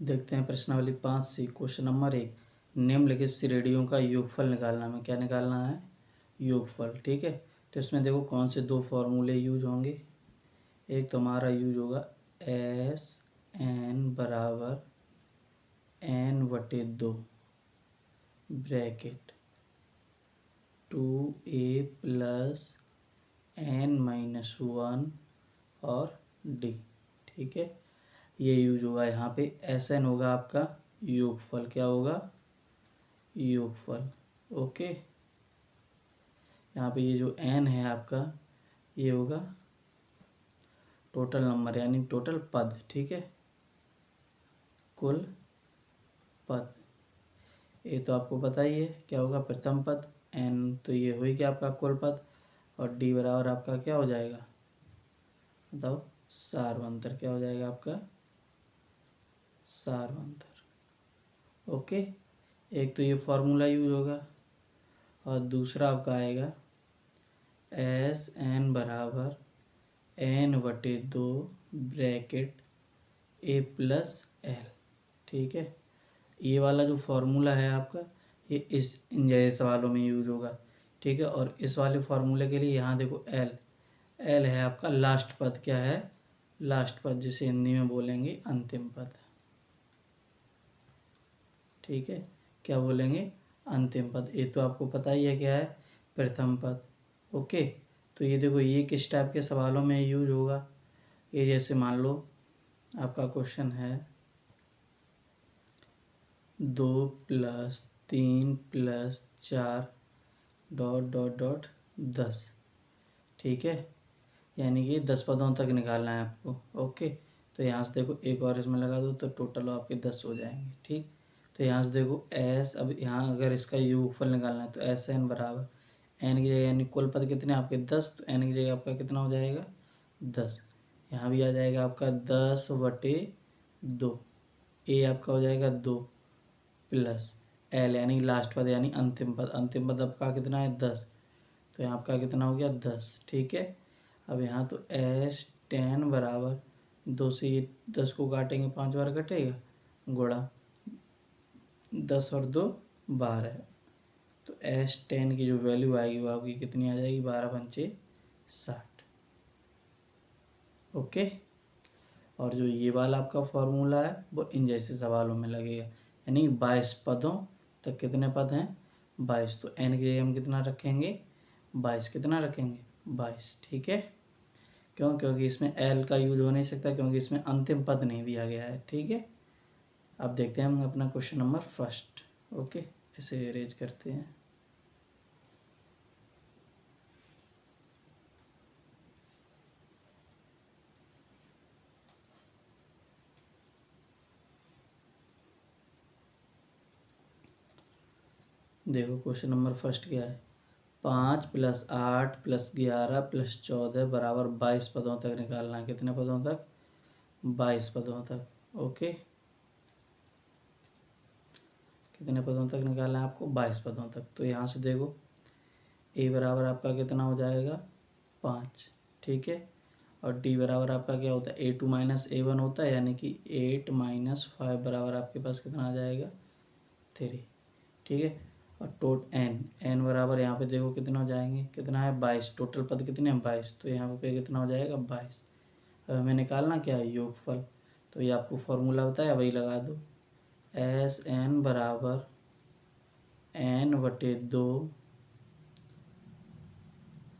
देखते हैं प्रश्नावली 5 से क्वेश्चन नंबर 1। निम्नलिखित श्रेणियों का योगफल निकालना है। हमें क्या निकालना है? योगफल। ठीक है, तो इसमें देखो कौन से दो फॉर्मूले यूज होंगे। एक तो हमारा यूज होगा एस एन बराबर एन बटे 2 bracket 2a plus N minus 1 और डी। ठीक है, ये यूज होगा यहाँ पे। एस एन होगा आपका योगफल। क्या होगा? योगफल। ओके, यहाँ पे ये जो एन है आपका ये होगा टोटल नंबर यानी टोटल पद। ठीक है, कुल पद। ये तो आपको पता ही है क्या होगा, प्रथम पद। एन तो ये हो ही गया आपका कुल पद, और डी बराबर आपका क्या हो जाएगा बताओ? सार्वंतर। क्या हो जाएगा आपका? सार्वंतर। ओके, एक तो ये फॉर्मूला यूज होगा, और दूसरा आपका आएगा एस एन बराबर एन बटे 2 ब्रैकेट ए प्लस एल। ठीक है, ये वाला जो फॉर्मूला है आपका ये इन जैसे सवालों में यूज होगा। ठीक है, और इस वाले फॉर्मूले के लिए यहाँ देखो एल, एल है आपका लास्ट पद। क्या है? लास्ट पद, जिसे हिंदी में बोलेंगे अंतिम पद। ठीक है, क्या बोलेंगे? अंतिम पद। ये तो आपको पता ही है क्या है, प्रथम पद। ओके, तो ये देखो ये किस टाइप के सवालों में यूज होगा। ये जैसे मान लो आपका क्वेश्चन है 2 plus 3 plus 4 dot dot dot 10। ठीक है, यानी कि 10 पदों तक निकालना है आपको। ओके, तो यहाँ से देखो एक और इसमें लगा दो तो टोटल आपके 10 हो जाएंगे। ठीक, तो यहाँ से देखो एस, अब यहाँ अगर इसका योगफल निकालना है तो एस एन बराबर एन की जगह यानी कुल पद कितने आपके 10, तो एन की जगह आपका कितना हो जाएगा 10। यहाँ भी आ जाएगा आपका 10 बटे 2। ए आपका हो जाएगा 2 प्लस एल यानी लास्ट पद यानी अंतिम पद। अंतिम पद आपका कितना है 10, तो यहाँ आपका कितना हो गया 10। ठीक है, अब यहाँ तो एस 10 बराबर 2 से ये 10 को काटेंगे 5 बार कटेगा, गुणा 10 और 2 12। तो एस 10 की जो वैल्यू आएगी वो आपकी कितनी आ जाएगी? 12 पंचे 60। ओके, और जो ये वाला आपका फॉर्मूला है वो इन जैसे सवालों में लगेगा, यानी 22 पदों तक कितने पद हैं? 22। तो एन की जगह हम कितना रखेंगे? 22। कितना रखेंगे? 22। ठीक है, क्यों? क्योंकि इसमें एल का यूज हो नहीं सकता, क्योंकि इसमें अंतिम पद नहीं दिया गया है। ठीक है, अब देखते हैं हम अपना क्वेश्चन नंबर फर्स्ट। ओके, ऐसे अरेंज करते हैं। देखो क्वेश्चन नंबर फर्स्ट क्या है, 5 प्लस 8 प्लस 11 प्लस 14 बराबर 22 पदों तक निकालना है। कितने पदों तक? 22 पदों तक। ओके, कितने पदों तक निकालना है आपको? 22 पदों तक। तो यहाँ से देखो ए बराबर आपका कितना हो जाएगा? 5। ठीक है, और डी बराबर आपका क्या होता है? A2 माइनस A1 होता है, यानी कि 8 माइनस 5 बराबर आपके पास कितना आ जाएगा? 3। ठीक है, और एन बराबर यहाँ पे देखो कितना हो जाएंगे? कितना है? 22। टोटल पद कितने हैं? 22। तो यहाँ पे कितना हो जाएगा? 22। अब हमें निकालना क्या है? योगफल। तो ये आपको फॉर्मूला बताया वही लगा दो। एस एन बराबर एन बटे 2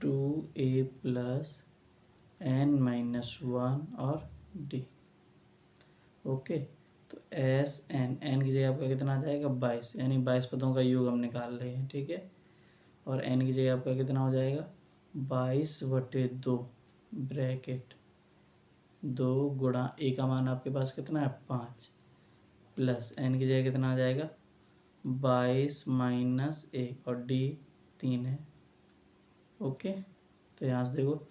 2a प्लस एन माइनस 1 और डी। ओके, तो एस एन, एन की जगह आपका कितना आ जाएगा? 22, यानी 22 पदों का योग हम निकाल रहे हैं। ठीक है, और एन की जगह आपका कितना हो जाएगा? 22 बटे 2 ब्रैकेट 2 गुणा ए का मान आपके पास कितना है? 5 प्लस एन की जगह कितना आ जाएगा? 22 माइनस 1 और डी 3 है। ओके, तो यहाँ से देखो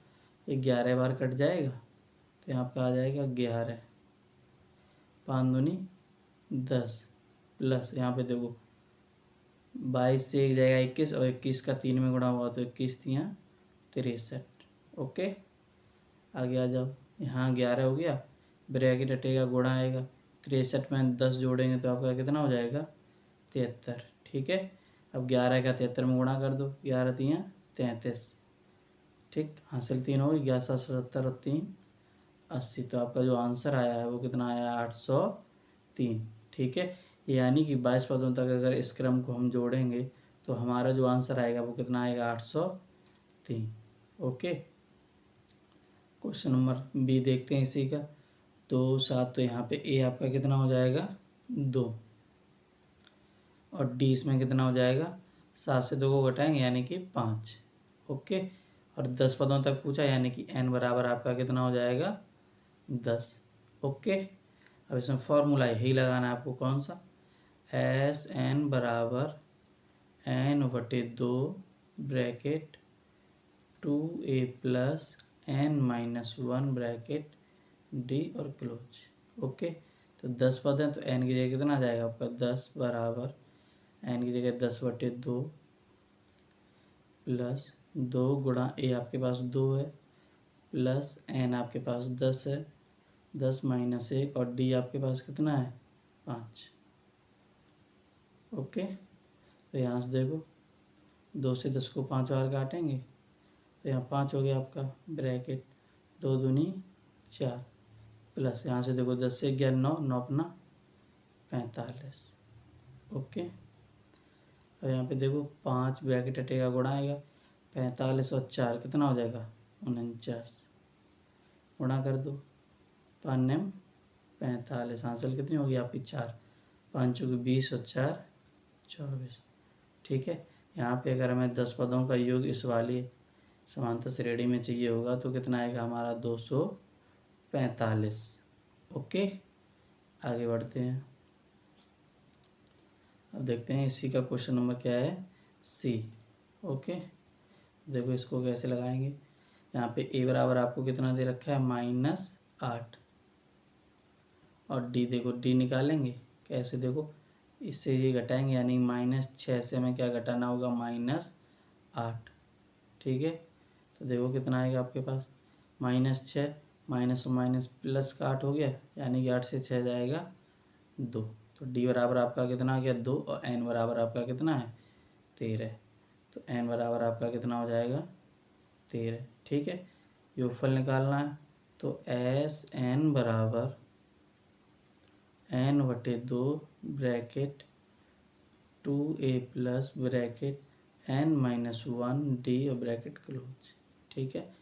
ये 11 बार कट जाएगा, तो यहाँ आपका आ जाएगा 11 5 दूनी 10 प्लस यहाँ पे देखो 22 से एक जाएगा 21 और 21 का 3 में गुणा हुआ तो 21 3 63। ओके, आगे आ जाओ। यहाँ 11 हो गया, ब्रैकेट हटेगा, गुणा आएगा 63 में 10 जोड़ेंगे तो आपका कितना हो जाएगा 73। ठीक है, अब 11 का 73 में गुणा कर दो, 11 3 33। ठीक, हासिल 3 होगी, 11 7 70 और 3 80। तो आपका जो आंसर आया है वो कितना आया 803। ठीक है, यानी कि 22 पदों तक अगर इस क्रम को हम जोड़ेंगे तो हमारा जो आंसर आएगा वो कितना आएगा 803। ओके, क्वेश्चन नंबर बी देखते हैं इसी का। 2 7, तो यहाँ पे ए आपका कितना हो जाएगा 2, और डी इसमें कितना हो जाएगा 7 से 2 को घटाएंगे यानी कि 5। ओके, और 10 पदों तक पूछा यानी कि n बराबर आपका कितना हो जाएगा 10। ओके, अब इसमें फॉर्मूला यही लगाना है आपको, कौन सा, एस एन बराबर n/2 bracket 2a plus n-1 bracket D और क्लोज। ओके, तो 10 पद हैं तो n की जगह कितना आ जाएगा आपका 10 बराबर n की जगह 10/2 प्लस 2 गुणा a आपके पास 2 है प्लस n आपके पास 10 है, 10 माइनस 1, और d आपके पास कितना है 5। ओके, तो यहाँ से देखो 2 से 10 को 5 बार काटेंगे तो यहाँ 5 हो गया आपका ब्रैकेट 2 दूनी 4 प्लस यहाँ से देखो 10 से 11 9, 9 अपना 45। ओके, और यहाँ पे देखो 5 ब्रैकेट हटेगा गुणा आएगा, 45 और 4 कितना हो जाएगा 49, गुणा कर दो, 5 45, हासिल कितनी होगी आपकी 4, 5 चौके 20 और 4 24। ठीक है, यहाँ पे अगर हमें 10 पदों का योग इस वाली समांतर श्रेणी में चाहिए होगा तो कितना आएगा हमारा 245। ओके, आगे बढ़ते हैं। अब देखते हैं इसी का क्वेश्चन नंबर क्या है सी। ओके, देखो इसको कैसे लगाएंगे। यहाँ पे ए बराबर आपको कितना दे रखा है -8, और डी देखो डी निकालेंगे कैसे, देखो इससे ये घटाएंगे यानी -6 से हमें क्या घटाना होगा -8। ठीक है, तो देखो कितना आएगा आपके पास -6, माइनस और माइनस प्लस का 8 हो गया यानी कि 8 से 6 जाएगा 2। तो डी बराबर आपका कितना आ गया 2, और एन बराबर आपका कितना है 13। तो एन बराबर आपका कितना हो जाएगा 13। ठीक है, योगफल निकालना है तो एस एन बराबर n/2 bracket 2a plus bracket n-1 D और ब्रैकेट क्लोज। ठीक है,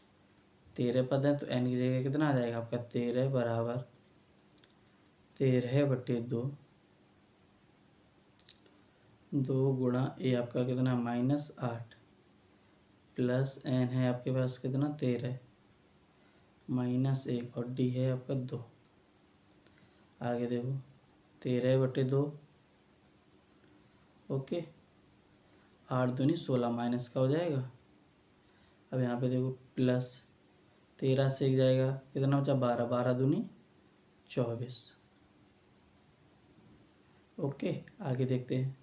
13 पद है तो n की जगह कितना आ जाएगा आपका 13 बराबर 13/2, 2 गुणा a आपका कितना -8 प्लस n है आपके पास कितना 13 -1, और d है आपका 2। आगे देखो 13/2, ओके, 8 दूनी 16 माइनस का हो जाएगा। अब यहाँ पे देखो प्लस 13 से 1 जाएगा कितना बचा 12, 12 दूनी 24। ओके, आगे देखते हैं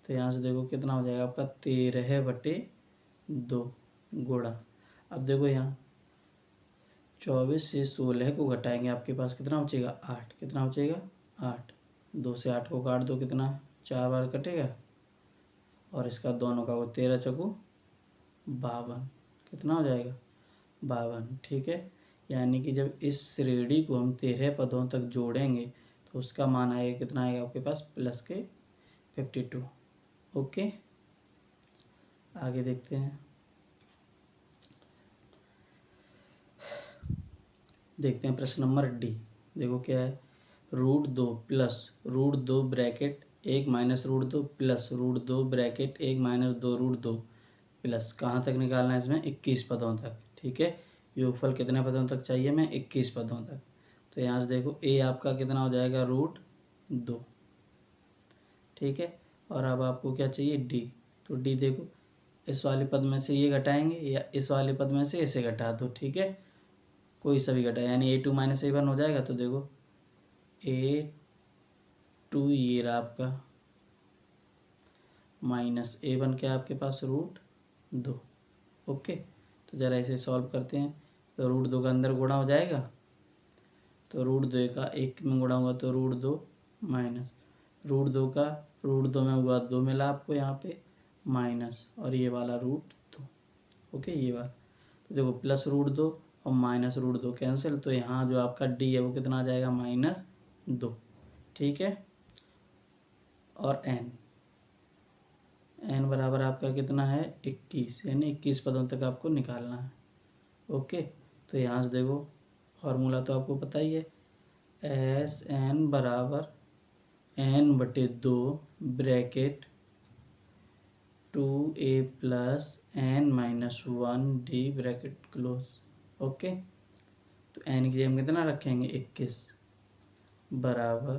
तो यहाँ से देखो कितना हो जाएगा आपका 13/2 गुणा, अब देखो यहाँ 24 से 16 को घटाएंगे आपके पास कितना बचेगा 8, कितना बचेगा 8, 2 से 8 को काट दो कितना 4 बार कटेगा, और इसका दोनों का वो 13 चौको 52, कितना हो जाएगा 52। ठीक है, यानी कि जब इस श्रेणी को हम 13 पदों तक जोड़ेंगे तो उसका मान आएगा कितना आएगा आपके पास प्लस के 52। ओके, आगे देखते हैं। देखते हैं प्रश्न नंबर डी। देखो क्या है, √2 plus √2 bracket 1 minus √2 plus √2 bracket 1 minus 2 √2 plus, कहाँ तक निकालना है इसमें 21 पदों तक। ठीक है, योगफल कितने पदों तक चाहिए हमें 21 पदों तक। तो यहाँ से देखो ए आपका कितना हो जाएगा √2। ठीक है, और अब आपको क्या चाहिए डी, तो डी देखो इस वाले पद में से ये घटाएंगे या इस वाले पद में से इसे घटा दो। ठीक है, कोई सा भी घटाए यानी A2 - A1 हो जाएगा। तो देखो A2 ये रहा आपका -A1 क्या आपके पास √2। ओके, तो ज़रा इसे सॉल्व करते हैं तो √2 का अंदर गुणा हो जाएगा तो √2 का 1 में गुणा हुआ तो √2 माइनस √2 का √2 में हुआ 2 मिला आपको यहाँ पे माइनस और ये वाला √2। ओके, ये वाला तो देखो प्लस √2 और माइनस √2 कैंसिल, तो यहाँ जो आपका डी है वो कितना आ जाएगा -2। ठीक है, और एन बराबर आपका कितना है 21, यानी 21 पदों तक आपको निकालना है। ओके, तो यहाँ से देखो फार्मूला तो आपको पता ही है, एस एन बराबर n/2 bracket 2a plus n-1 d bracket close. Okay, तो n की जगह कितना रखेंगे 21 बराबर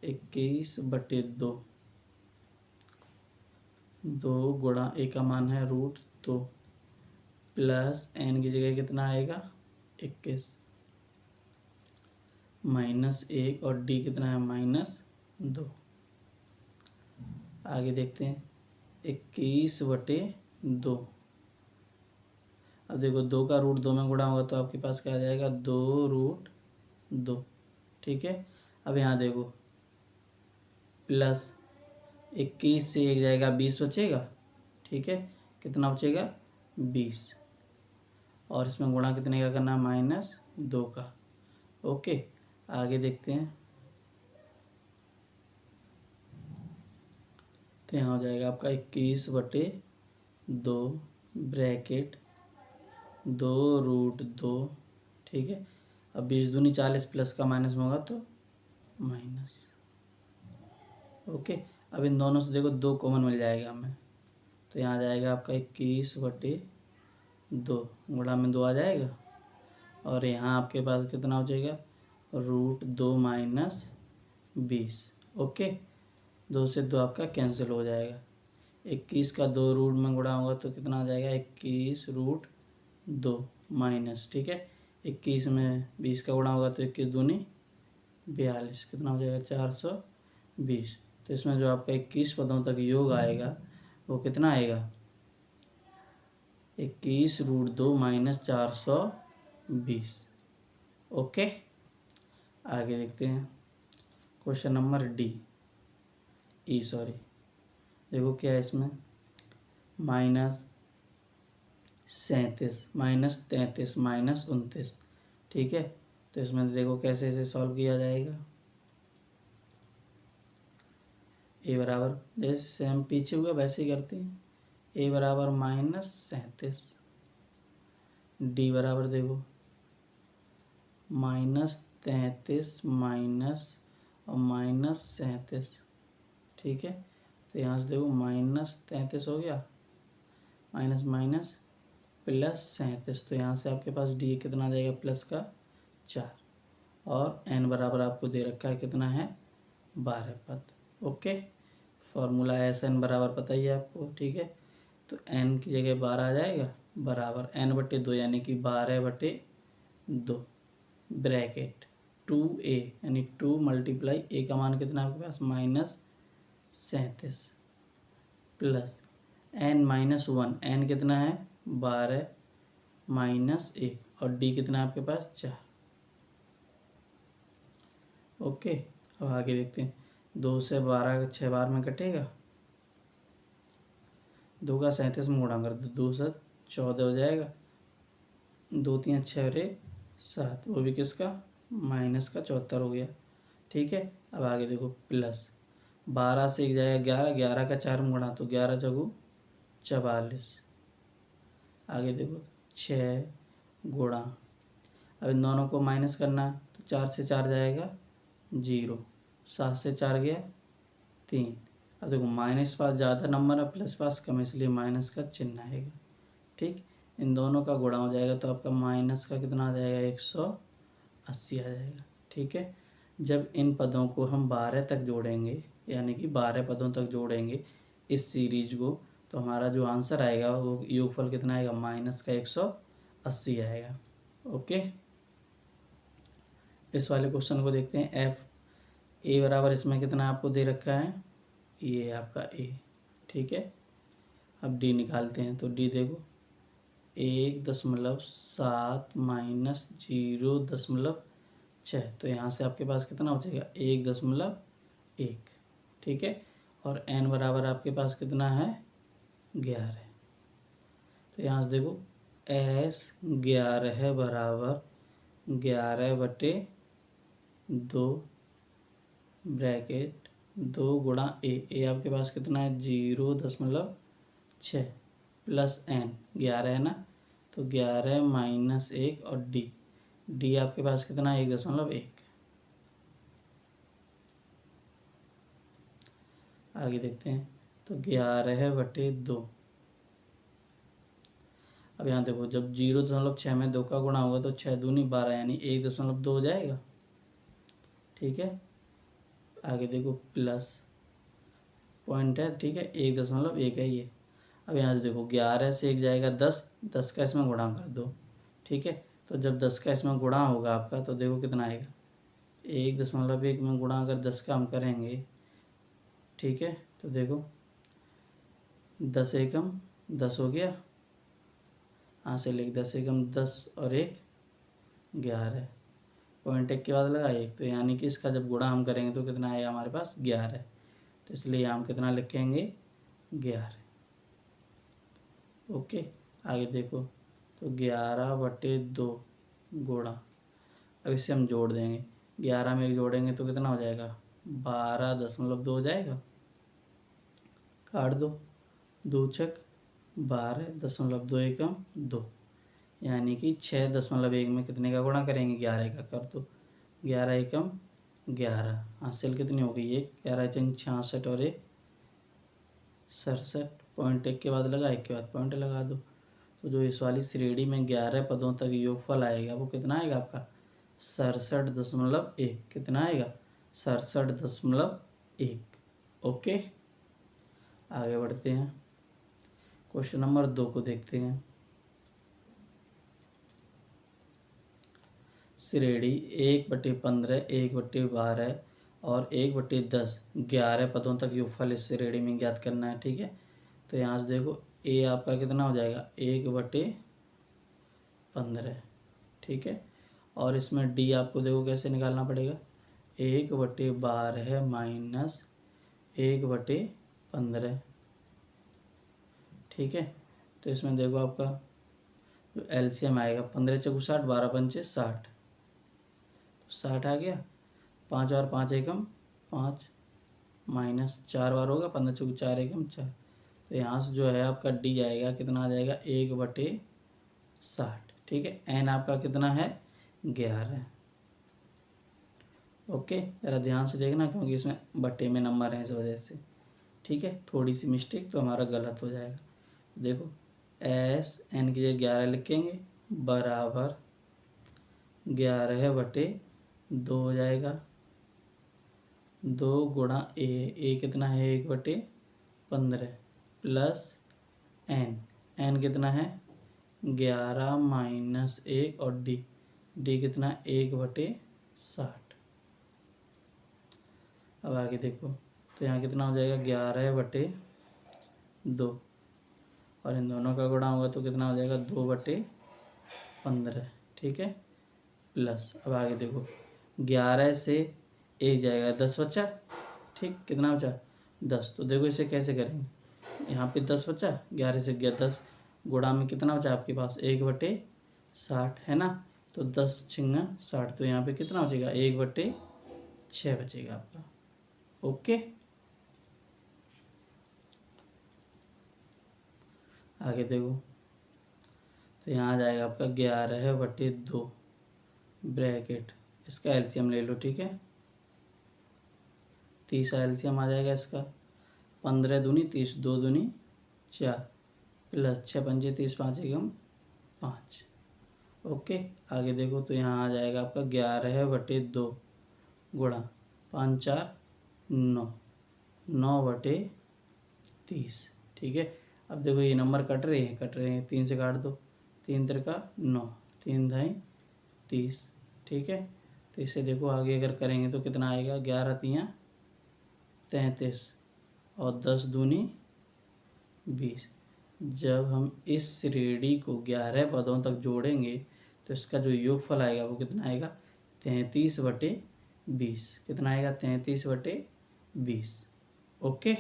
21/2, 2 गुणा a का मान है √2 प्लस n की जगह कितना आएगा 21 -1 और d कितना है -2। आगे देखते हैं 21/2। अब देखो 2 का √2 में गुणा होगा तो आपके पास क्या आ जाएगा 2√2। ठीक है, अब यहाँ देखो प्लस 21 से 1 जाएगा 20 बचेगा। ठीक है, कितना बचेगा 20 और इसमें गुणा कितने का करना है -2 का। ओके, आगे देखते हैं तो यहाँ हो जाएगा आपका 21/2 ब्रैकेट 2√2। ठीक है, अब 20 दूनी 40 प्लस का माइनस में होगा तो माइनस। ओके, अब इन दोनों से देखो 2 कॉमन मिल जाएगा हमें, तो यहाँ आ जाएगा आपका 21/2 गुणा में 2 आ जाएगा और यहाँ आपके पास कितना हो जाएगा √2 माइनस 20। ओके, 2 से 2 आपका कैंसिल हो जाएगा। 21 का 2 रूट में गुणा होगा तो कितना आ जाएगा 21√2 माइनस। ठीक है, 21 में 20 का गुणा होगा तो 21 दूनी 42, कितना हो जाएगा 420। तो इसमें जो आपका 21 पदों तक योग आएगा वो कितना आएगा 21√2 माइनस 420। ओके, आगे देखते हैं क्वेश्चन नंबर सॉरी देखो क्या है इसमें -37 -33 -29। ठीक है, तो इसमें देखो कैसे इसे सॉल्व किया जाएगा। ए बराबर जैसे सेम पीछे हुआ वैसे ही करते हैं। ए बराबर -37, डी बराबर देखो -33 माइनस और -37। ठीक है, तो यहाँ से देखो -33 हो गया माइनस माइनस +37, तो यहाँ से आपके पास डी कितना आ जाएगा प्लस का 4 और एन बराबर आपको दे रखा है कितना है 12 पद। ओके, फॉर्मूला एस एन बराबर पता ही है आपको। ठीक है, तो एन की जगह 12 आ जाएगा बराबर n/2 यानी कि 12/2 ब्रैकेट 2a यानी 2 मल्टीप्लाई a का मान कितना आपके पास -37 प्लस n-1, n कितना है 12 -1 और d कितना है आपके पास 4। ओके, अब आगे देखते हैं 2 से 12 6 बार में कटेगा, 2 का 37 में गुणा कर दो 2 से 14 हो जाएगा, 2 3 6 और 7, वो भी किसका -74 हो गया। ठीक है, अब आगे देखो प्लस 12 से 1 जाएगा 11, 11 का 4 में गुणा तो 11 चौगु 44। आगे देखो 6 गुणा, अब इन दोनों को माइनस करना है तो 4 से 4 जाएगा 0, 7 से 4 गया 3। अब देखो माइनस पास ज़्यादा नंबर है प्लस पास कम, इसलिए माइनस का चिन्ह आएगा। ठीक, इन दोनों का गुणा हो जाएगा तो आपका माइनस का कितना आ जाएगा 180 आ जाएगा। ठीक है, जब इन पदों को हम 12 तक जोड़ेंगे यानी कि 12 पदों तक जोड़ेंगे इस सीरीज को, तो हमारा जो आंसर आएगा वो योगफल कितना आएगा -180 आएगा। ओके, इस वाले क्वेश्चन को देखते हैं। एफ ए बराबर इसमें कितना आपको दे रखा है, ये आपका ए। ठीक है, अब डी निकालते हैं तो डी देखो 1.7 -0.3 6। तो यहाँ से आपके पास कितना बचेगा 1.1। ठीक है, और n बराबर आपके पास कितना है 11। तो यहाँ से देखो S 11 बराबर 11/2 ब्रैकेट 2 गुणा ए आपके पास कितना है 0.6 प्लस n 11 है ना, तो 11 माइनस 1 और डी आपके पास कितना है 1.1। आगे देखते हैं, तो 11/2। अब यहाँ देखो जब 0.6 में 2 का गुणा होगा तो 6 दूनी 12 यानी 1.2 हो जाएगा। ठीक है, आगे देखो प्लस पॉइंट है, ठीक है 1.1 है ये। अब यहाँ से देखो 11 से 1 जाएगा 10 का इसमें गुणा कर दो। ठीक है, तो जब 10 का इसमें गुणा होगा आपका तो देखो कितना आएगा 1.1 में गुणा अगर 10 का हम करेंगे, ठीक है, तो देखो 10 एकम 10 हो गया, यहाँ से लिख 10 एकम 10 और 1 11। पॉइंट 1 के बाद लगा 1, तो यानी कि इसका जब गुणा हम करेंगे तो कितना आएगा हमारे पास 11। तो इसलिए हम कितना लिखेंगे 11। ओके, आगे देखो तो 11/2 गुणा, अब इसे हम जोड़ देंगे, 11 में 1 जोड़ेंगे तो कितना हो जाएगा 12.2 हो जाएगा। काट दो, 2 छक 12.2 एकम 2, यानी कि 6.1 में कितने का गुणा करेंगे 11 का, कर दो 11 एकम 11, हासिल कितनी हो गई 1, 11 चंग 66 और 1 67। पॉइंट 1 के बाद लगा 1 के बाद पॉइंट लगा दो, तो जो इस वाली श्रेणी में 11 पदों तक योगफल आएगा वो कितना आएगा आपका 67.1। कितना आएगा 67.1। ओके, आगे बढ़ते हैं, क्वेश्चन नंबर 2 को देखते हैं। श्रेणी 1/15, 1/12 और 1/10 11 पदों तक योगफल इस श्रेणी में ज्ञात करना है। ठीक है, तो यहाँ से देखो ए आपका कितना हो जाएगा 1/15। ठीक है, और इसमें डी आपको देखो कैसे निकालना पड़ेगा 1/12 माइनस 1/15। ठीक है, तो इसमें देखो आपका जो एलसीएम आएगा 15 चौको 60, 12 पंचे 60, 60 आ गया, 5 और 5 एकम 5 माइनस 4 बार होगा 15 चौको 4 एकम 4। तो यहाँ से जो है आपका डी आएगा कितना आ जाएगा 1/60। ठीक है, एन आपका कितना है 11। ओके, ज़रा ध्यान से देखना क्योंकि इसमें बट्टे में नंबर है इस वजह से। ठीक है, थोड़ी सी मिस्टेक तो हमारा गलत हो जाएगा। देखो एस एन की जगह 11 लिखेंगे बराबर 11/2 हो जाएगा, 2 गुणा ए कितना है 1/15 प्लस एन कितना है 11 माइनस 1 और डी कितना 1/60। अब आगे देखो तो यहाँ कितना हो जाएगा 11/2 और इन दोनों का गुणा होगा तो कितना हो जाएगा 2/15। ठीक है, प्लस अब आगे देखो 11 से 1 जाएगा 10 बचा। ठीक, कितना बचा 10। तो देखो इसे कैसे करेंगे, यहाँ पे 10 बचा, 11 से गया 10, गुणा में कितना बचा आपके पास 1/60 है ना, तो 10 छिंगा 60, तो यहाँ पे कितना बचेगा 1/6 बचेगा आपका। ओके, आगे देखो तो यहाँ आ जाएगा आपका 11/2 ब्रैकेट, इसका एलसीएम ले लो। ठीक है, 30 एलसीएम आ जाएगा इसका, 15 दूनी 30, 2 दूनी 4 प्लस 6 पंजे 30, 5 एकम 5। ओके, आगे देखो तो यहाँ आ जाएगा आपका 11/2 गुणा 5 4 9, 9/30। ठीक है, अब देखो ये नंबर कट रहे हैं 3 से काट दो, 3 3 9, 3 2 30। ठीक है, तो इसे देखो आगे अगर करेंगे तो कितना आएगा 11 3 33 और 10 दूनी 20। जब हम इस श्रेणी को 11 पदों तक जोड़ेंगे तो इसका जो योगफल आएगा वो कितना आएगा 33/20। कितना आएगा? 33/20। ओके।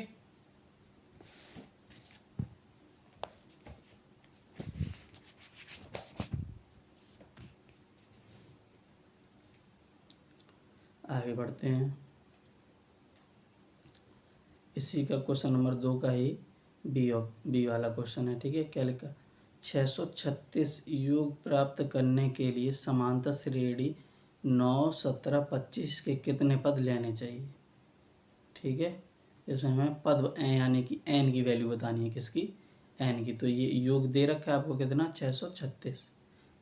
आगे बढ़ते हैं। इसी का क्वेश्चन नंबर 2 का ही बी वाला क्वेश्चन है। ठीक है, क्या लिखा? 636 योग प्राप्त करने के लिए समांतर श्रेणी 9, 17, 25 के कितने पद लेने चाहिए? ठीक है, इसमें हमें पद यानी कि एन की वैल्यू बतानी है। किसकी? एन की। तो ये योग दे रखा है आपको कितना? 636।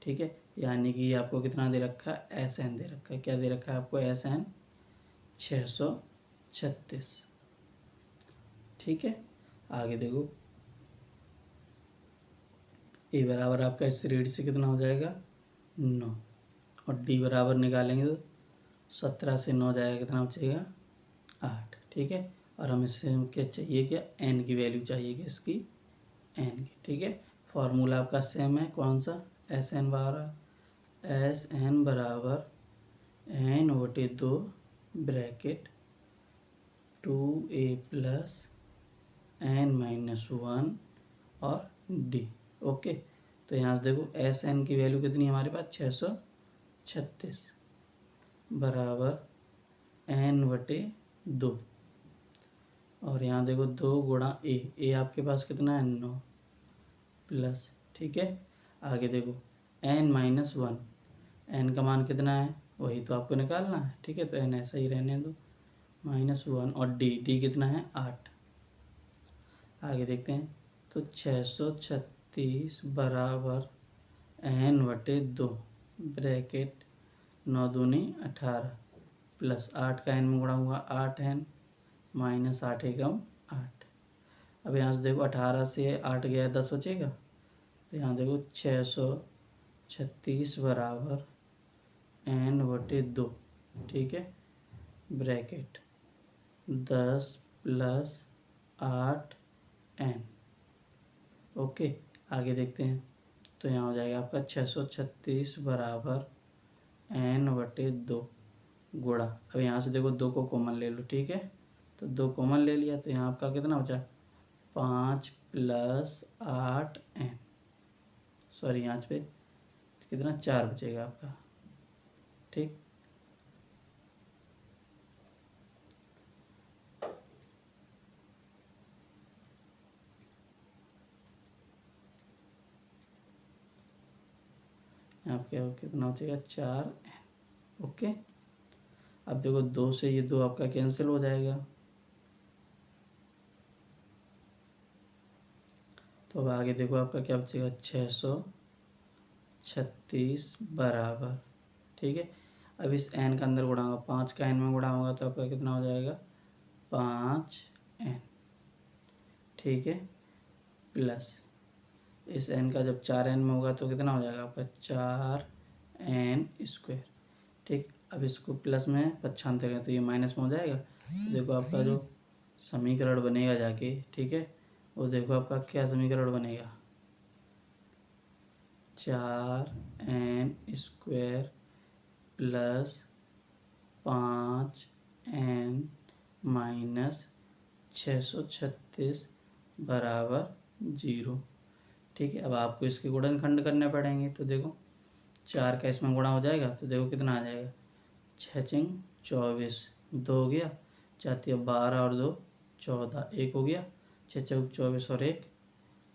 ठीक है, यानी कि आपको कितना दे रखा है? एस एन दे रखा है। क्या दे रखा है आपको? S N 636। ठीक है, आगे देखो। ए बराबर आपका इस श्रेणी से कितना हो जाएगा? 9। और डी बराबर निकालेंगे तो 17 से 9 जाएगा, कितना बचेगा? 8। ठीक है, और हमें इससे क्या चाहिए? क्या? एन की वैल्यू चाहिए। किसकी? एन की। ठीक है, फॉर्मूला आपका सेम है। कौन सा? एस एन बराबर n/2 bracket 2a plus n-1 और डी। ओके, तो यहाँ से देखो एस एन की वैल्यू कितनी है हमारे पास? 636 बराबर n/2। और यहाँ देखो 2 गुणा ए आपके पास कितना है? 9 प्लस। ठीक है, आगे देखो n-1। n का मान कितना है? वही तो आपको निकालना है। ठीक है, तो n ऐसा ही रहने दो, -1। और डी कितना है? 8। आगे देखते हैं। तो 636 बराबर n/2 ब्रैकेट 9 दूनी 18 प्लस 8 का n में गुणा हुआ 8n -8 एकम 8। अब यहाँ से देखो 18 से 8 गया 10 बचेगा। तो यहाँ देखो 636 बराबर n/2। ठीक है, ब्रैकेट 10 प्लस 8n। ओके, आगे देखते हैं। तो यहाँ हो जाएगा आपका 636 बराबर n/2 गुणा। अब यहाँ से देखो 2 को कॉमन ले लो। ठीक है, तो 2 कॉमन ले लिया तो यहाँ आपका कितना बचा? 5 प्लस 8n। सॉरी, यहाँ पे कितना? 4 बचेगा आपका। ठीक, यहाँ पे क्या कितना बचेगा? 4n। ओके, अब देखो 2 से ये 2 आपका कैंसिल हो जाएगा। तो अब आगे देखो आपका क्या बचेगा? 636 बराबर। ठीक है, अब इस n का अंदर गुणा होगा, 5 का n में गुणा होगा तो आपका कितना हो जाएगा? 5n। ठीक है, प्लस इस n का जब 4n में होगा तो कितना हो जाएगा आपका? 4n²। ठीक, अब इसको प्लस में पक्षांतर करें तो ये माइनस में हो जाएगा। देखो आपका जो समीकरण बनेगा जाके, ठीक है, वो देखो आपका क्या समीकरण बनेगा? 4n² प्लस 5n माइनस 636 बराबर 0। ठीक है, अब आपको इसके गुणनखंड करने पड़ेंगे। तो देखो 4 का इसमें गुणा हो जाएगा तो देखो कितना आ जाएगा? 6×4 24, 2 हो गया, 4 12 और 2 14, 1 हो गया, 6×4 24 और 1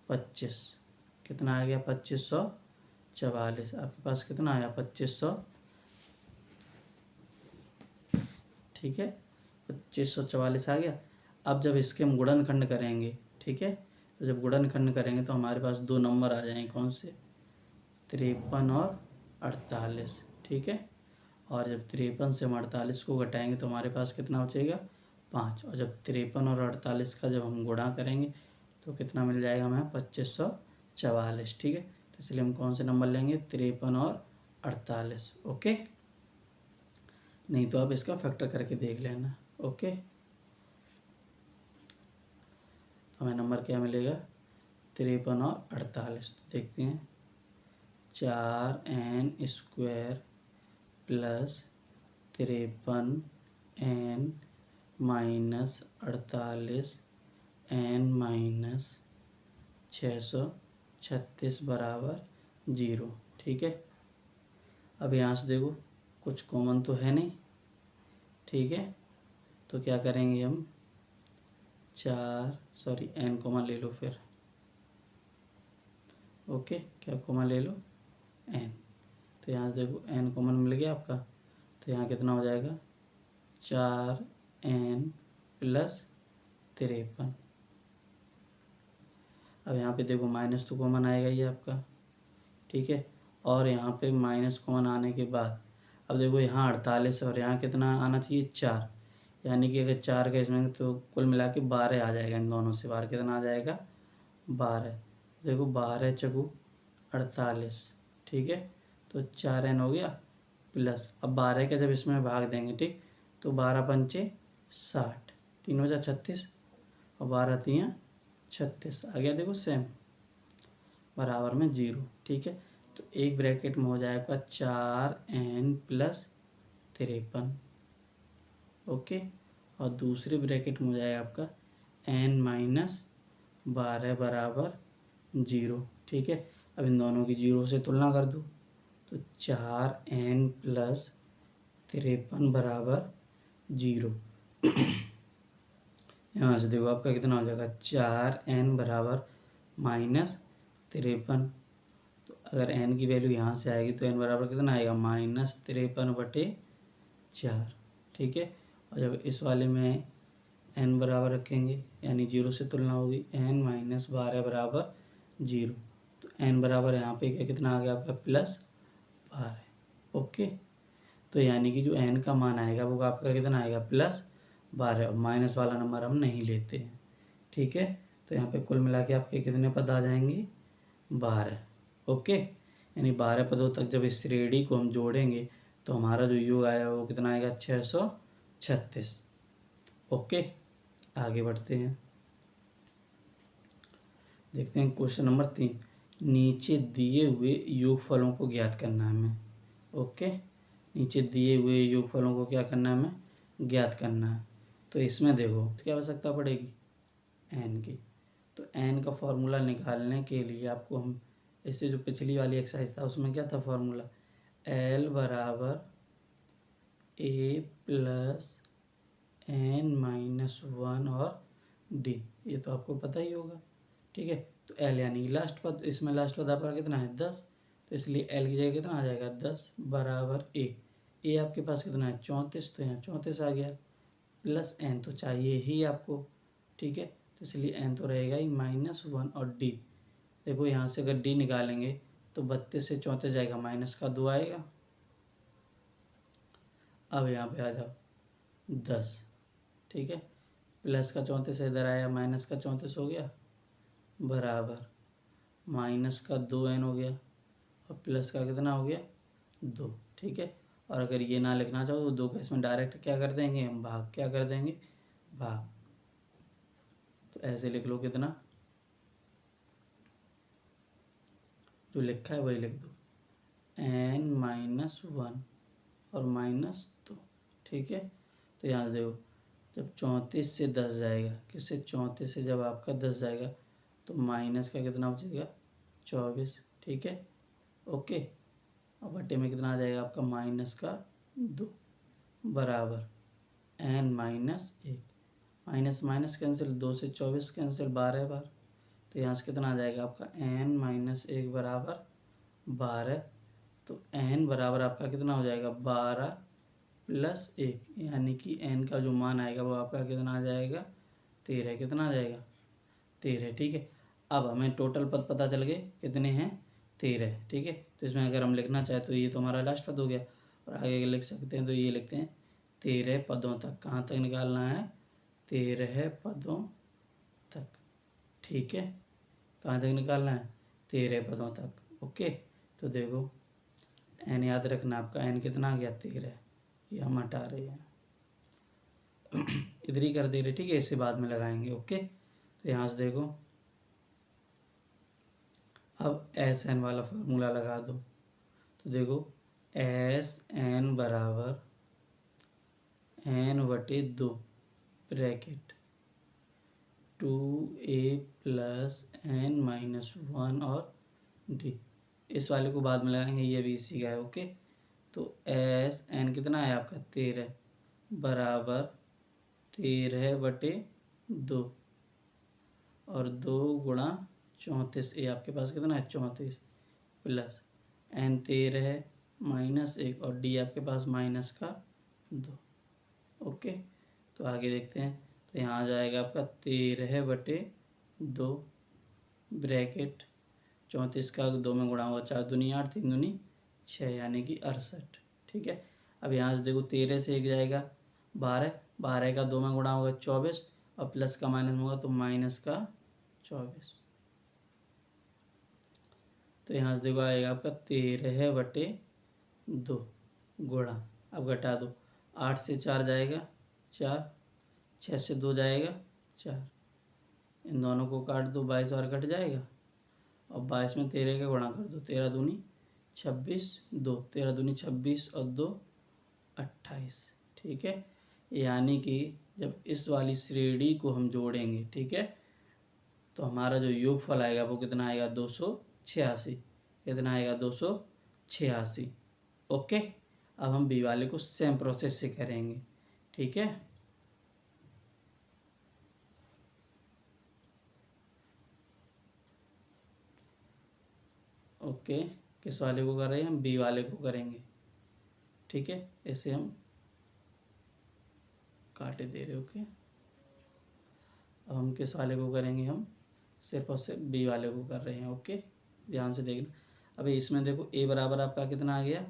25। कितना आ गया? 2544। आपके पास कितना आया? 2500। ठीक है, 2544 आ गया। अब जब इसके हम गुणनखंड करेंगे, ठीक है, तो जब गुणनखंड करेंगे तो हमारे पास 2 नंबर आ जाएंगे। कौन से? 53 और 48। ठीक है, और जब 53 से हम 48 को घटाएंगे तो हमारे पास कितना बचेगा? 5। और जब 53 और 48 का जब हम गुणा करेंगे तो कितना मिल जाएगा हमें? 2544। ठीक है, तो इसलिए हम कौन से नंबर लेंगे? 53 और 48। ओके, नहीं तो आप इसका फैक्टर करके देख लेना। ओके, हमें नंबर क्या मिलेगा? 53 और 48। तो देखते हैं, 4n² plus 53 n minus 48 n minus 636 बराबर 0। ठीक है, अब यहाँ से देखो कुछ कॉमन तो है नहीं। ठीक है, तो क्या करेंगे हम, n कॉमन ले लो फिर। ओके, क्या कॉमन ले लो, n। तो यहाँ से देखो n कॉमन मिल गया आपका, तो यहाँ कितना हो जाएगा 4n प्लस 53। अब यहाँ पे देखो माइनस तो कॉमन आएगा ही आपका। ठीक है, और यहाँ पे माइनस कॉमन आने के बाद अब देखो यहाँ 48 और यहाँ कितना आना चाहिए 4, यानी कि अगर 4 का इसमें तो कुल मिला के 12 आ जाएगा। इन दोनों से बाहर कितना आ जाएगा 12। देखो 12 चकू 48। ठीक है, तो 4n हो गया प्लस, अब 12 का जब इसमें भाग देंगे, ठीक, तो 12 पंचे 60, 3 बजा 36 और 12 3 36 आ गया। देखो सेम बराबर में 0। ठीक है, तो एक ब्रैकेट में हो जाएगा 4n प्लस 53। ओके, और दूसरे ब्रैकेट में हो जाएगा आपका n माइनस 12 बराबर 0। ठीक है, अब इन दोनों की 0 से तुलना कर दो, तो 4n प्लस 53 बराबर 0। यहाँ से देखो आपका कितना हो जाएगा 4n बराबर माइनस 53। तो अगर n की वैल्यू यहाँ से आएगी तो n बराबर कितना आएगा -53/4। ठीक है, और जब इस वाले में n बराबर रखेंगे यानी 0 से तुलना होगी, n माइनस 12 बराबर 0। तो n बराबर यहाँ पे क्या कितना आ गया आपका +12। ओके, तो यानी कि जो n का मान आएगा वो आपका कितना आएगा +12, और माइनस वाला नंबर हम नहीं लेते हैं। ठीक है, तो यहाँ पे कुल मिला के आपके कितने पद आ जाएंगे 12। ओके, यानी 12 पदों तक जब इस श्रेणी को हम जोड़ेंगे तो हमारा जो योग आएगा वो कितना आएगा 636। ओके, आगे बढ़ते हैं, देखते हैं क्वेश्चन नंबर 3। नीचे दिए हुए योगफलों को ज्ञात करना है हमें। ओके, नीचे दिए हुए योगफलों को क्या करना है हमें ज्ञात करना है। तो इसमें देखो क्या आवश्यकता पड़ेगी n की, तो n का फॉर्मूला निकालने के लिए आपको हम इससे जो पिछली वाली एक्सरसाइज था उसमें क्या था फॉर्मूला, l बराबर a प्लस n-1 और d, ये तो आपको पता ही होगा। ठीक है, तो l यानी लास्ट पद, इसमें लास्ट पद आपका कितना है 10, तो इसलिए l की जगह कितना आ जाएगा 10 बराबर a आपके पास कितना है 34, तो यहाँ 34 आ गया, प्लस n तो चाहिए ही आपको। ठीक है, तो इसलिए n तो रहेगा ही -1 और d, देखो यहाँ से अगर d निकालेंगे तो 32 से 34 जाएगा, माइनस का 2 आएगा। अब यहाँ पे आ जाओ 10। ठीक है, प्लस का 34 इधर आया, माइनस का 34 हो गया बराबर माइनस का 2n हो गया और प्लस का कितना हो गया 2। ठीक है, और अगर ये ना लिखना चाहो तो 2 का इसमें डायरेक्ट क्या कर देंगे हम भाग, क्या कर देंगे भाग, तो ऐसे लिख लो कितना जो लिखा है वही लिख दो, n-1 और -2। ठीक है, तो यहाँ देखो जब 34 से 10 जाएगा, किससे 34 से जब आपका 10 जाएगा तो माइनस का कितना बचेगा 24। ठीक है, ओके, और बटे में कितना आ जाएगा आपका माइनस का 2 बराबर n-1, माइनस माइनस कैंसिल, 2 से 24 कैंसिल 12 बार, तो यहाँ से कितना आ जाएगा आपका n-1 बराबर 12। तो n बराबर आपका कितना हो जाएगा 12 प्लस 1, यानी कि n का जो मान आएगा वो आपका कितना आ जाएगा 13। कितना आ जाएगा 13। ठीक है, अब हमें टोटल पद पता चल गए कितने हैं 13। ठीक है, तो इसमें अगर हम लिखना चाहें तो ये तो हमारा लास्ट पद हो गया, और आगे लिख सकते हैं तो ये लिखते हैं 13 पदों तक। कहाँ तक निकालना है 13 पदों तक। ठीक है, कहाँ तक निकालना है 13 पदों तक। ओके, तो देखो n याद रखना आपका n कितना आ गया 13, ये हम हटा रहे हैं इधर ही कर दे रहे। ठीक है, इससे बाद में लगाएंगे। ओके, तो यहाँ से देखो अब Sn वाला फॉर्मूला लगा दो, तो देखो Sn बराबर n/2 bracket 2a plus n-1 और d। इस वाले को बाद में लगाएंगे, ये भी इसी का है। ओके, तो एस एन कितना है आपका 13 बराबर 13/2 और 2 गुणा 34। ये आपके पास कितना है 34 प्लस एन 13 है -1 और डी आपके पास -2। ओके, तो आगे देखते हैं। तो यहाँ आ जाएगा आपका 13/2 ब्रैकेट 34 का 2 में गुणा हुआ 4 दूनी 8 3 दूनी 6 यानी कि 68। ठीक है, अब यहाँ से देखो 13 से 1 जाएगा 12, 12 का 2 में गुणा होगा 24 और प्लस का माइनस होगा तो -24। तो यहाँ से देखो आएगा आपका 13/2 गुणा, अब घटा दो 8 से 4 जाएगा 4, 6 से 2 जाएगा 4, इन दोनों को काट दो 22 और कट जाएगा और 22 में 13 का गुणा कर दो 13 दूनी 26 2 13 दूनी 26 और 2 28। ठीक है, यानी कि जब इस वाली श्रेणी को हम जोड़ेंगे, ठीक है, तो हमारा जो योगफल आएगा वो कितना आएगा 286। कितना आएगा 286। ओके, अब हम बी वाले को सेम प्रोसेस से करेंगे। ठीक है, ओके, किस वाले को कर रहे हैं हम, बी वाले को करेंगे। ठीक है, इसे हम काटे दे रहे। ओके, अब हम किस वाले को करेंगे, हम सिर्फ और सिर्फ बी वाले को कर रहे हैं। ओके, ध्यान से देखना। अभी इसमें देखो ए बराबर आपका कितना आ गया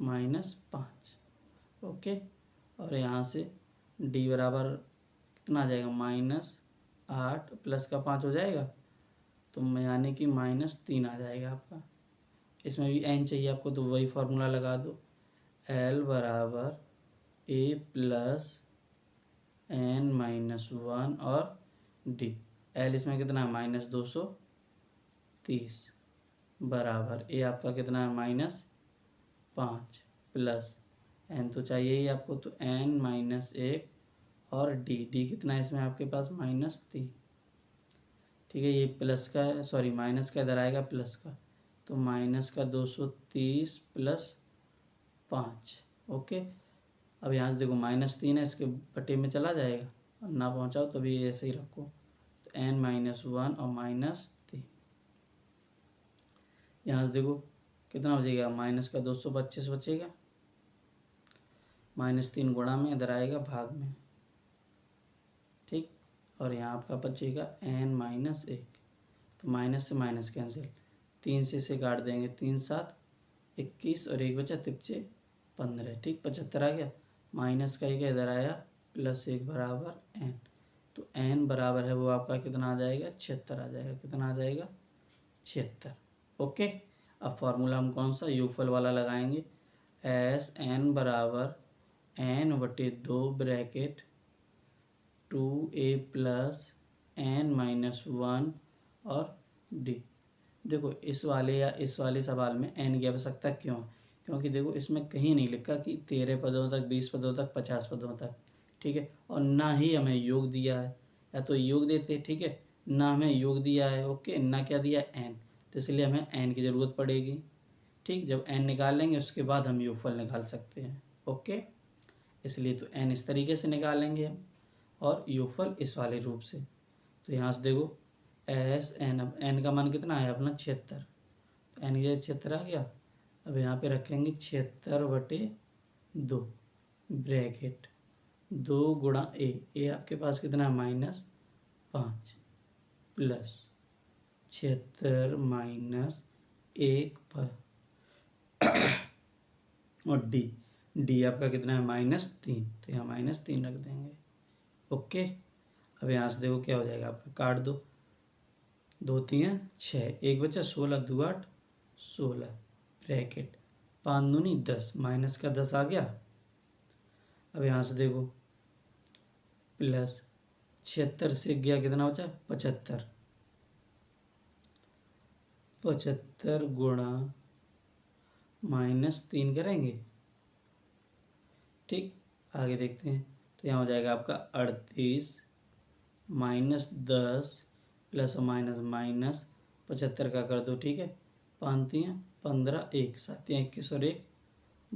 -5। ओके, और यहाँ से डी बराबर कितना आ जाएगा -8 प्लस का 5 हो जाएगा, तो यानी कि -3 आ जाएगा आपका। इसमें भी एन चाहिए आपको, तो वही फार्मूला लगा दो, एल बराबर ए प्लस n-1 और डी। एल इसमें कितना है -230 बराबर ए आपका कितना है -5 प्लस एन तो चाहिए ही आपको, तो n-1 और डी कितना है इसमें आपके पास -3। ठीक है, ये प्लस का है, सॉरी माइनस का इधर आएगा प्लस का, तो -230 प्लस 5। ओके, अब यहाँ से देखो -3 है, इसके बटे में चला जाएगा और ना पहुँचाओ तो भी ऐसे ही रखो, तो n-1 और -3। यहाँ से देखो कितना बचेगा -225 बचेगा, -3 गुणा में इधर आएगा भाग में। ठीक, और यहाँ आपका बचेगा n-1, तो माइनस से माइनस कैंसिल, 3 से इसे काट देंगे, 3 7 21 और 1 बचा 3 15। ठीक, 75 आ गया, माइनस का 1 इधर आया +1 बराबर n, तो n बराबर है वो आपका कितना आ जाएगा 76 आ जाएगा। कितना आ जाएगा 76। ओके, अब फार्मूला हम कौन सा योगफल वाला लगाएंगे, एस एन बराबर n/2 bracket 2a plus n-1 और d। देखो इस वाले या इस वाले सवाल में n की आवश्यकता क्यों है, क्योंकि देखो इसमें कहीं नहीं लिखा कि 13 पदों तक 20 पदों तक 50 पदों तक। ठीक है, और ना ही हमें योग दिया है, या तो योग देते, ठीक है, ना हमें योग दिया है। ओके, ना क्या दिया n, तो इसलिए हमें n की ज़रूरत पड़ेगी। ठीक, जब n निकाल लेंगे उसके बाद हम योगफल निकाल सकते हैं। ओके, इसलिए तो n इस तरीके से निकालेंगे हम और योगफल इस वाले रूप से। तो यहाँ से देखो एस एन, अब एन का मान कितना है अपना 76, तो एन की 76 आ गया। अब यहाँ पे रखेंगे 76/2 ब्रैकेट 2 गुणा ए आपके पास कितना है -5 प्लस 76 -1 पर और डी आपका कितना है -3, तो यहाँ -3 रख देंगे। ओके, अब यहाँ से देखो क्या हो जाएगा आपका, काट दो, 2 3 6, 1 बचा 16 2 8 16 ब्रैकेट 5 दूनी 10, माइनस का 10 आ गया। अब यहाँ से देखो प्लस 76 से गया कितना बचा 75, 75 गुणा -3 करेंगे ठीक, आगे देखते हैं। तो यहाँ हो जाएगा आपका 38 माइनस 10 प्लस और माइनस माइनस 75 का कर दो, ठीक है। 5×3 = 15, 1 7×3 = 21 और 1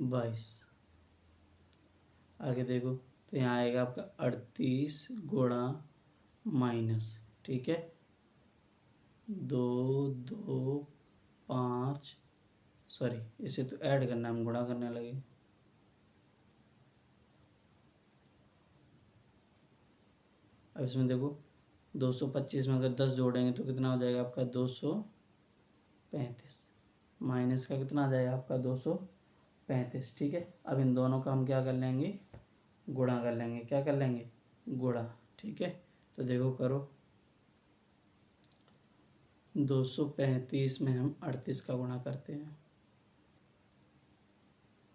22। आगे देखो तो यहाँ आएगा आपका 38 गुणा माइनस, ठीक है, 2 2 5, सॉरी इसे तो ऐड करना, हम गुणा करने लगे। अब इसमें देखो 225 में अगर 10 जोड़ेंगे तो कितना हो जाएगा आपका 235, माइनस का कितना आ जाएगा आपका 235, ठीक है। अब इन दोनों का हम क्या कर लेंगे, गुणा कर लेंगे। क्या कर लेंगे, गुणा, ठीक है। तो देखो करो, 235 में हम 38 का गुणा करते हैं,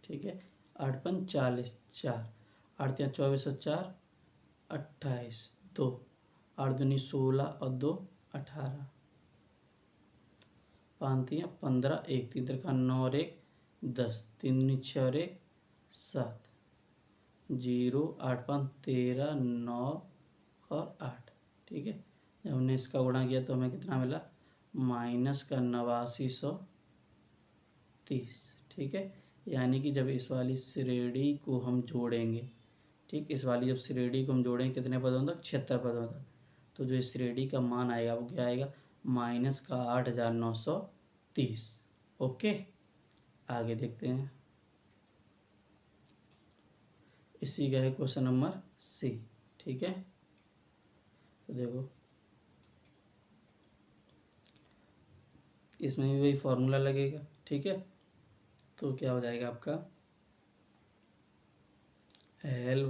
ठीक है। 8×5 = 40, 4 8×3 = 24 और 4 28, 2 8×2 = 16 और 2 18, 5×3 = 15, 1 3×3 = 9 और 1 10, 3×2 = 6 और 1 7, 0 8×5 = 13, 9 और 8, ठीक है। जब हमने इसका गुणा किया तो हमें कितना मिला, -8930, ठीक है। यानी कि जब इस वाली श्रेणी को हम जोड़ेंगे, ठीक, इस वाली जब श्रेणी को हम जोड़ेंगे कितने पदों तक, 76 पदों तक, तो जो इस श्रेणी का मान आएगा वो क्या आएगा, -8930। ओके, आगे देखते हैं। इसी का है क्वेश्चन नंबर सी, ठीक है। तो देखो इसमें भी वही फॉर्मूला लगेगा, ठीक है। तो क्या हो जाएगा आपका, L =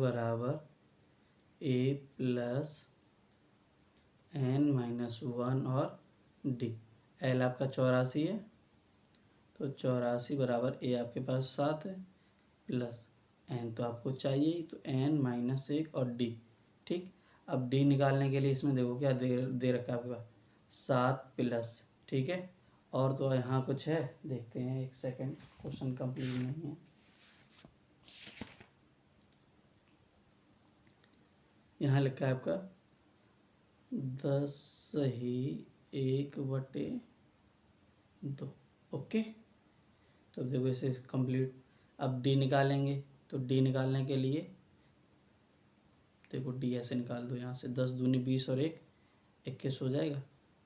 A + n-1 और D। L आपका 84 है, तो 84 = A आपके पास 7 है, प्लस n तो आपको चाहिए ही, तो n-1 और D, ठीक। अब D निकालने के लिए इसमें देखो क्या दे रखा है आपके पास, 7 प्लस, ठीक है। और तो यहाँ कुछ है, देखते हैं, एक सेकेंड, क्वेश्चन कंप्लीट नहीं है। यहाँ लिखा है आपका 10 सही 1/2। ओके, तो देखो इसे कंप्लीट। अब डी निकालेंगे, तो डी निकालने के लिए देखो डी ऐसे निकाल दो, यहाँ से 10 दूनी 20 और 1 21 हो जाएगा,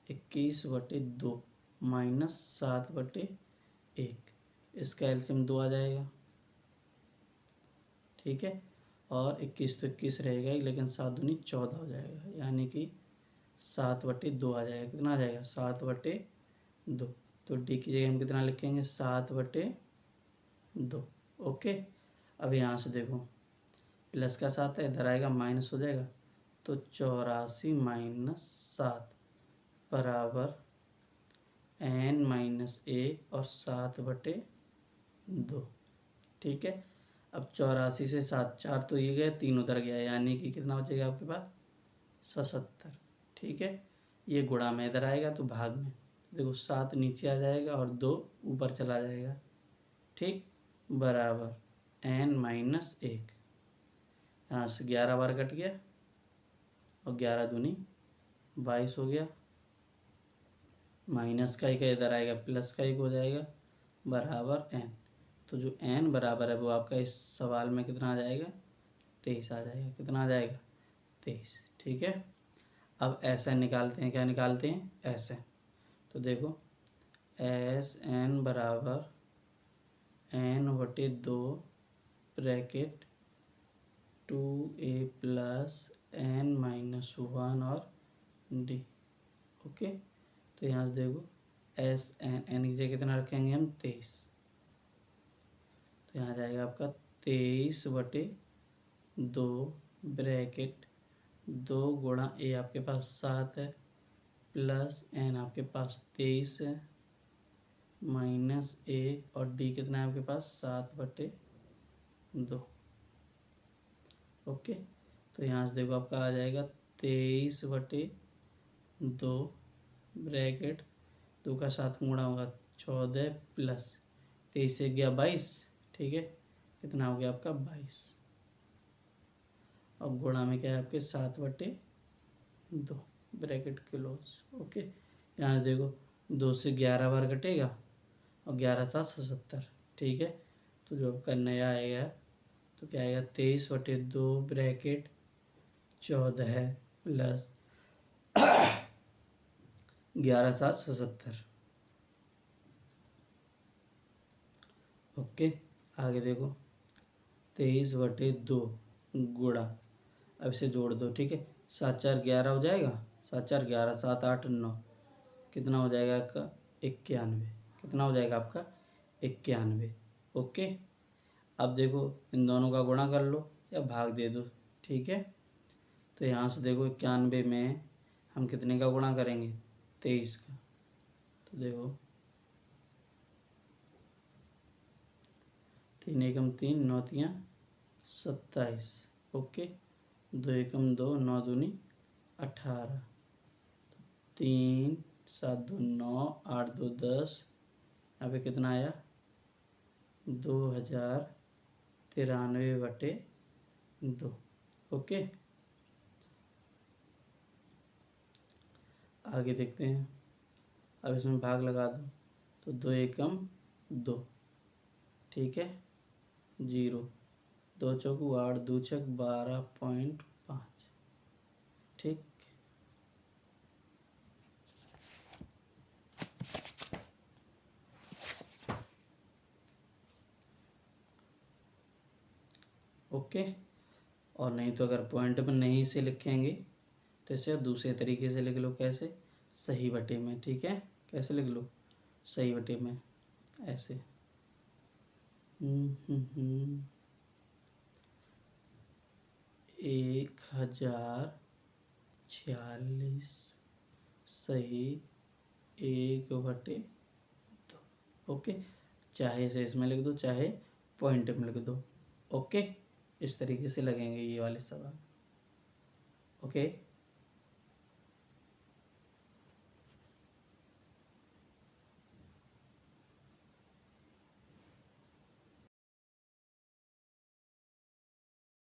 21/2 माइनस 7/1, इसका एलसीएम 2 आ जाएगा, ठीक है। और 21 तो 21 रहेगा ही, लेकिन 7 दूनी 14 हो जाएगा, यानी कि 7/2 आ जाएगा। कितना आ जाएगा, 7/2। तो डी की जगह हम कितना लिखेंगे, 7/2। ओके, अब यहाँ से देखो प्लस का 7 है, इधर आएगा माइनस हो जाएगा, तो 84 - 7 बराबर n-1 और 7/2, ठीक है। अब 84 से 7 4 तो ये गया, 3 उधर गया, यानी कि कितना बचेगा आपके पास, 77, ठीक है। ये गुणा में इधर आएगा तो भाग में, देखो 7 नीचे आ जाएगा और 2 ऊपर चला जाएगा, ठीक, बराबर n-1। यहाँ से 11 बार कट गया और 11 दूनी 22 हो गया, माइनस का एक इधर आएगा, प्लस का एक हो जाएगा, बराबर n। तो जो n बराबर है वो आपका इस सवाल में कितना आ जाएगा, 23 आ जाएगा। कितना आ जाएगा, 23, ठीक है। अब Sn निकालते हैं, क्या निकालते हैं, Sn। तो देखो Sn बराबर n/2 ब्रैकेट 2a + n-1 और d। ओके, तो यहाँ से देखो Sn n की जगह कितना रखेंगे हम, 23। तो यहाँ जाएगा आपका 23/2 ब्रैकेट 2 गुणा a आपके पास 7 है, प्लस n आपके पास 23 है, माइनस a और d कितना है आपके पास, 7/2। ओके, तो यहाँ से देखो आपका आ जाएगा 23/2 ब्रैकेट 2 का 7 गुणा होगा 14 प्लस 23 से गया 22, ठीक है। कितना हो गया आपका 22। और गुणा में क्या है आपके 7/2 ब्रैकेट क्लोज। ओके, यहाँ देखो 2 से 11 बार कटेगा और 11×7 = 77। ठीक है, तो जो आपका नया आएगा तो क्या आएगा 23/2 ब्रैकेट 14 प्लस 11×7 = 77। ओके, आगे देखो 23/2 गुणा, अब इसे जोड़ दो। ठीक है, 7×4 = 11 हो जाएगा, 7×4 = 11, 7×8 = 9, कितना हो जाएगा आपका 91। कितना हो जाएगा आपका 91। ओके, अब देखो इन दोनों का गुणा कर लो या भाग दे दो। ठीक है, तो यहाँ से देखो 91 में हम कितने का गुणा करेंगे 23 का, तो देखो 3 एकम 3, 9 तियाँ 27। ओके, 2 एकम 2, 9 दूनी 18, 3 7 2 9, 8 2 10, यहाँ पे कितना आया 2093/2। ओके, आगे देखते हैं। अब इसमें भाग लगा दो, तो 2 एकम 2, ठीक है 0, 2 चौकू 8, 2 छक 12.5। ठीक, ओके। और नहीं तो अगर पॉइंट में नहीं से लिखेंगे तो इसे दूसरे तरीके से लिख लो। कैसे? सही बटे में। ठीक है, कैसे लिख लो? सही बटे में, ऐसे 1046 सही 1/2। ओके, चाहे इसे इसमें लिख दो चाहे पॉइंट में लिख दो। ओके, इस तरीके से लगेंगे ये वाले सवाल। ओके।